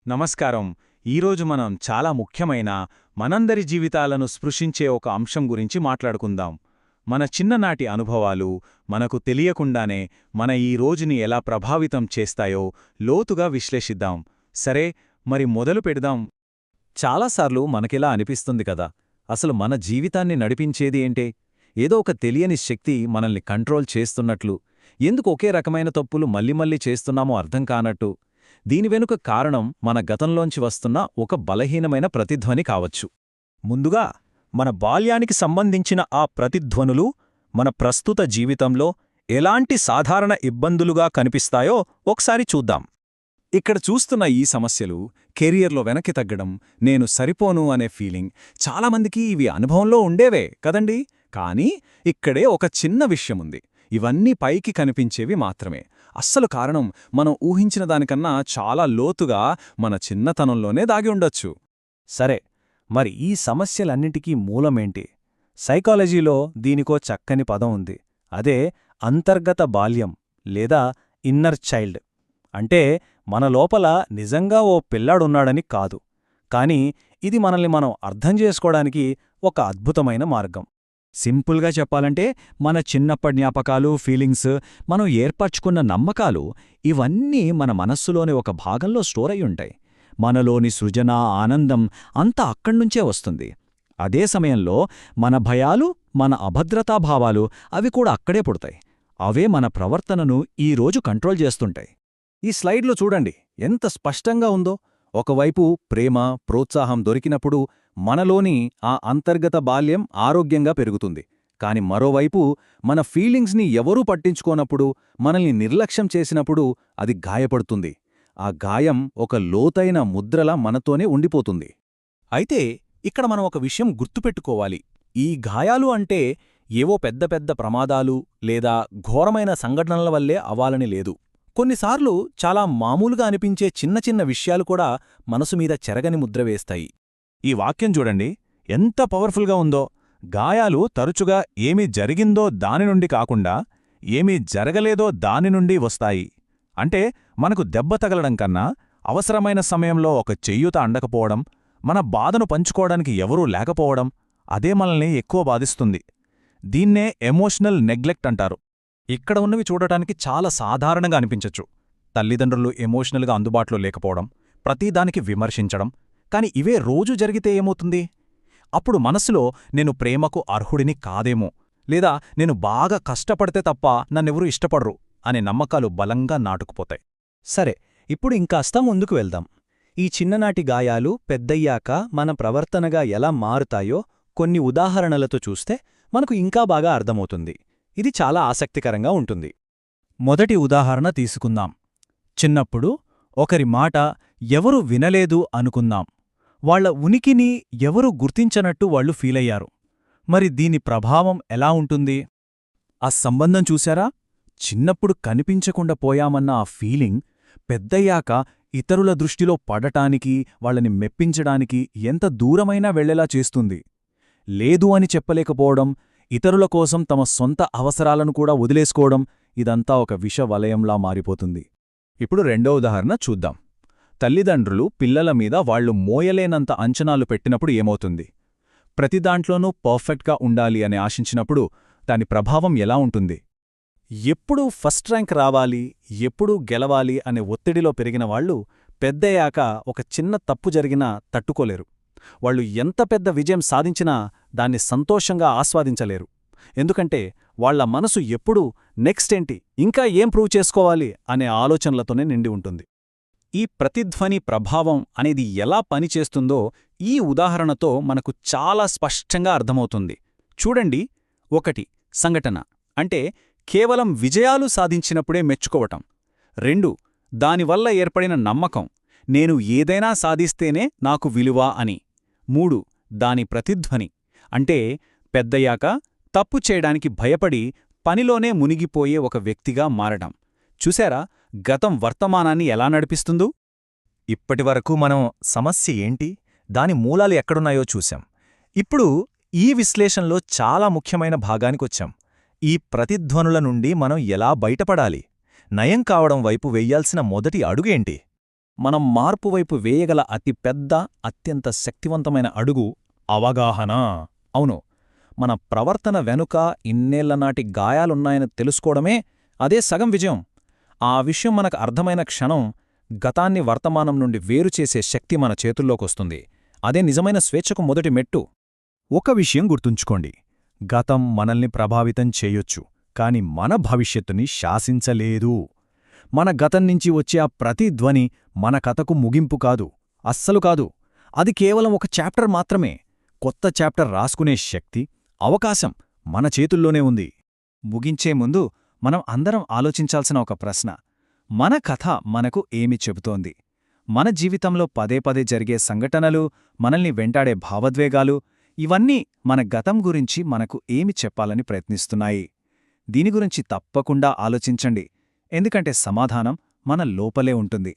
నమస్కారం. ఈరోజు మనం చాలా ముఖ్యమైన, మనందరి జీవితాలను స్పృశించే ఒక అంశం గురించి మాట్లాడుకుందాం. మన చిన్ననాటి అనుభవాలు మనకు తెలియకుండానే మన ఈ రోజుని ఎలా ప్రభావితం చేస్తాయో లోతుగా విశ్లేషిద్దాం. సరే, మరి మొదలు పెడదాం. చాలాసార్లు మనకిలా అనిపిస్తుంది కదా, అసలు మన జీవితాన్ని నడిపించేది ఏంటే? ఏదో ఒక తెలియని శక్తి మనల్ని కంట్రోల్ చేస్తున్నట్లు. ఎందుకు ఒకే రకమైన తప్పులు మళ్ళీ చేస్తున్నామో అర్థం కానట్టు. దీని వెనుక కారణం మన గతంలోంచి వస్తున్న ఒక బలహీనమైన ప్రతిధ్వని కావచ్చు. ముందుగా మన బాల్యానికి సంబంధించిన ఆ ప్రతిధ్వనులు మన ప్రస్తుత జీవితంలో ఎలాంటి సాధారణ ఇబ్బందులుగా కనిపిస్తాయో ఒకసారి చూద్దాం. ఇక్కడ చూస్తున్న ఈ సమస్యలు, కెరియర్లో వెనక్కి తగ్గడం, నేను సరిపోను అనే ఫీలింగ్, చాలామందికి ఇవి అనుభవంలో ఉండేవే కదండీ. కానీ ఇక్కడే ఒక చిన్న విషయముంది. ఇవన్నీ పైకి కనిపించేవి మాత్రమే. అస్సలు కారణం మనం ఊహించిన దానికన్నా చాలా లోతుగా మన చిన్నతనంలోనే దాగి ఉండొచ్చు. సరే, మరి ఈ సమస్యలన్నింటికీ మూలమేంటి? సైకాలజీలో దీనికో చక్కని పదం ఉంది. అదే అంతర్గత బాల్యం లేదా ఇన్నర్ చైల్డ్. అంటే మన లోపల నిజంగా ఓ పిల్లాడున్నాడని కాదు, కానీ ఇది మనల్ని మనం అర్థం చేసుకోవడానికి ఒక అద్భుతమైన మార్గం. సింపుల్గా చెప్పాలంటే మన చిన్నప్పటి జ్ఞాపకాలు, ఫీలింగ్స్, మనం ఏర్పరచుకున్న నమ్మకాలు, ఇవన్నీ మన మనస్సులోని ఒక భాగంలో స్టోర్ అయి ఉంటాయి. మనలోని సృజన, ఆనందం అంతా అక్కడ్నుంచే వస్తుంది. అదే సమయంలో మన భయాలు, మన అభద్రతాభావాలు అవి కూడా అక్కడే పుడతాయి. అవే మన ప్రవర్తనను ఈరోజు కంట్రోల్ చేస్తుంటాయి. ఈ స్లైడ్లో చూడండి ఎంత స్పష్టంగా ఉందో. ఒకవైపు ప్రేమ, ప్రోత్సాహం దొరికినప్పుడు మనలోని ఆ అంతర్గత బాల్యం ఆరోగ్యంగా పెరుగుతుంది. కాని మరోవైపు మన ఫీలింగ్స్ని ఎవరూ పట్టించుకోనప్పుడు, మనల్ని నిర్లక్ష్యం చేసినప్పుడు అది గాయపడుతుంది. ఆ గాయం ఒక లోతైన ముద్రలా మనతోనే ఉండిపోతుంది. అయితే ఇక్కడ మనం ఒక విషయం గుర్తుపెట్టుకోవాలి. ఈ గాయాలు అంటే ఏవో పెద్ద పెద్ద ప్రమాదాలు లేదా ఘోరమైన సంఘటనల వల్లే అవ్వాలని లేదు. కొన్నిసార్లు చాలా మామూలుగా అనిపించే చిన్న చిన్న విషయాలు కూడా మనసుమీద చెరగని ముద్ర వేస్తాయి. ఈ వాక్యం చూడండి ఎంత పవర్ఫుల్గా ఉందో. గాయాలు తరచుగా ఏమి జరిగిందో దాని నుండి కాకుండా, ఏమీ జరగలేదో దాని నుండి వస్తాయి. అంటే మనకు దెబ్బ తగలడం కన్నా, అవసరమైన సమయంలో ఒక చెయ్యుత అందకపోవడం, మన బాధను పంచుకోవడానికి ఎవరూ లేకపోవడం, అదే మనల్ని ఎక్కువ బాధిస్తుంది. దీన్నే ఎమోషనల్ నెగ్లెక్ట్ అంటారు. ఇక్కడ ఉన్నవి చూడటానికి చాలా సాధారణంగా అనిపించచ్చు. తల్లిదండ్రులు ఎమోషనల్గా అందుబాటులో లేకపోవడం, ప్రతిదానికి విమర్శించడం. కాని ఇవే రోజూ జరిగితే ఏమవుతుంది? అప్పుడు మనసులో నేను ప్రేమకు అర్హుడిని కాదేమో, లేదా నేను బాగా కష్టపడితే తప్ప నన్నెవరూ ఇష్టపడరు అనే నమ్మకాలు బలంగా నాటుకుపోతాయి. సరే, ఇప్పుడు ఇంకాస్త ముందుకు వెళ్దాం. ఈ చిన్ననాటి గాయాలు పెద్దయ్యాక మన ప్రవర్తనగా ఎలా మారుతాయో కొన్ని ఉదాహరణలతో చూస్తే మనకు ఇంకా బాగా అర్థమవుతుంది. ఇది చాలా ఆసక్తికరంగా ఉంటుంది. మొదటి ఉదాహరణ తీసుకుందాం. చిన్నప్పుడు ఒకరి మాట ఎవరు వినలేదు అనుకుందాం. వాళ్ల ఉనికిని ఎవరూ గుర్తించనట్టు వాళ్లు ఫీలయ్యారు. మరి దీని ప్రభావం ఎలా ఉంటుంది? ఆ సంబంధం చూశారా? చిన్నప్పుడు కనిపించకుండా పోయామన్న ఆ ఫీలింగ్ పెద్దయ్యాక ఇతరుల దృష్టిలో పడటానికి, వాళ్ళని మెప్పించడానికి ఎంత దూరమైనా వెళ్లేలా చేస్తుంది. లేదు అని చెప్పలేకపోవడం, ఇతరుల కోసం తమ సొంత అవసరాలను కూడా వదిలేసుకోవడం, ఇదంతా ఒక విషవలయంలా మారిపోతుంది. ఇప్పుడు రెండో ఉదాహరణ చూద్దాం. తల్లిదండ్రులు పిల్లల మీద వాళ్లు మోయలేనంత అంచనాలు పెట్టినప్పుడు ఏమవుతుంది? ప్రతిదాంట్లోనూ పర్ఫెక్ట్గా ఉండాలి అని ఆశించినప్పుడు దాని ప్రభావం ఎలా ఉంటుంది? ఎప్పుడూ ఫస్ట్ ర్యాంక్ రావాలి, ఎప్పుడూ గెలవాలి అనే ఒత్తిడిలో పెరిగిన వాళ్లు పెద్దయ్యాక ఒక చిన్న తప్పు జరిగినా తట్టుకోలేరు. వాళ్లు ఎంత పెద్ద విజయం సాధించినా దాన్ని సంతోషంగా ఆస్వాదించలేరు. ఎందుకంటే వాళ్ల మనసు ఎప్పుడూ నెక్స్ట్ ఏంటి, ఇంకా ఏం ప్రూవ్ చేసుకోవాలి అనే ఆలోచనలతోనే నిండి ఉంటుంది. ఈ ప్రతిధ్వని ప్రభావం అనేది ఎలా పనిచేస్తుందో ఈ ఉదాహరణతో మనకు చాలా స్పష్టంగా అర్థమవుతుంది. చూడండి. 1. సంఘటన అంటే కేవలం విజయాలు సాధించినప్పుడే మెచ్చుకోవటం. 2. దానివల్ల ఏర్పడిన నమ్మకం, నేను ఏదైనా సాధిస్తేనే నాకు విలువ అని. 3. దాని ప్రతిధ్వని అంటే పెద్దయ్యాక తప్పు చేయడానికి భయపడి పనిలోనే మునిగిపోయే ఒక వ్యక్తిగా మారడం. చూశారా గతం వర్తమానాన్ని ఎలా నడిపిస్తుందో? ఇప్పటివరకు మనం సమస్య ఏంటి, దాని మూలాలు ఎక్కడున్నాయో చూశాం. ఇప్పుడు ఈ విశ్లేషణలో చాలా ముఖ్యమైన భాగానికొచ్చాం. ఈ ప్రతిధ్వనుల నుండి మనం ఎలా బయటపడాలి? నయం కావడం వైపు వెయ్యాల్సిన మొదటి అడుగేంటి? మనం మార్పు వైపు వేయగల అతి పెద్ద అత్యంత శక్తివంతమైన అడుగు అవగాహన. అవును, మన ప్రవర్తన వెనుక ఇన్నేళ్లనాటి గాయాలున్నాయని తెలుసుకోవడమే అదే సగం విజయం. ఆ విషయం మనకు అర్థమైన క్షణం గతాన్ని వర్తమానం నుండి వేరుచేసే శక్తి మన చేతుల్లోకొస్తుంది. అదే నిజమైన స్వేచ్ఛకు మొదటి మెట్టు. ఒక విషయం గుర్తుంచుకోండి, గతం మనల్ని ప్రభావితం చేయొచ్చు, కాని మన భవిష్యత్తుని శాసించలేదు. మన గతం నుంచి వచ్చే ఆ ప్రతి ధ్వని మన కథకు ముగింపు కాదు, అస్సలు కాదు. అది కేవలం ఒక చాప్టర్ మాత్రమే. కొత్త చాప్టర్ రాసుకునే శక్తి, అవకాశం మన చేతుల్లోనే ఉంది. ముగించే ముందు మనం అందరం ఆలోచించాల్సిన ఒక ప్రశ్న: మన కథ మనకు ఏమి చెబుతోంది? మన జీవితంలో పదే పదే జరిగే సంఘటనలు, మనల్ని వెంటాడే భావోద్వేగాలు, ఇవన్నీ మన గతం గురించి మనకు ఏమి చెప్పాలని ప్రయత్నిస్తున్నాయి? దీని గురించి తప్పకుండా ఆలోచించండి, ఎందుకంటే సమాధానం మన లోపలే ఉంటుంది.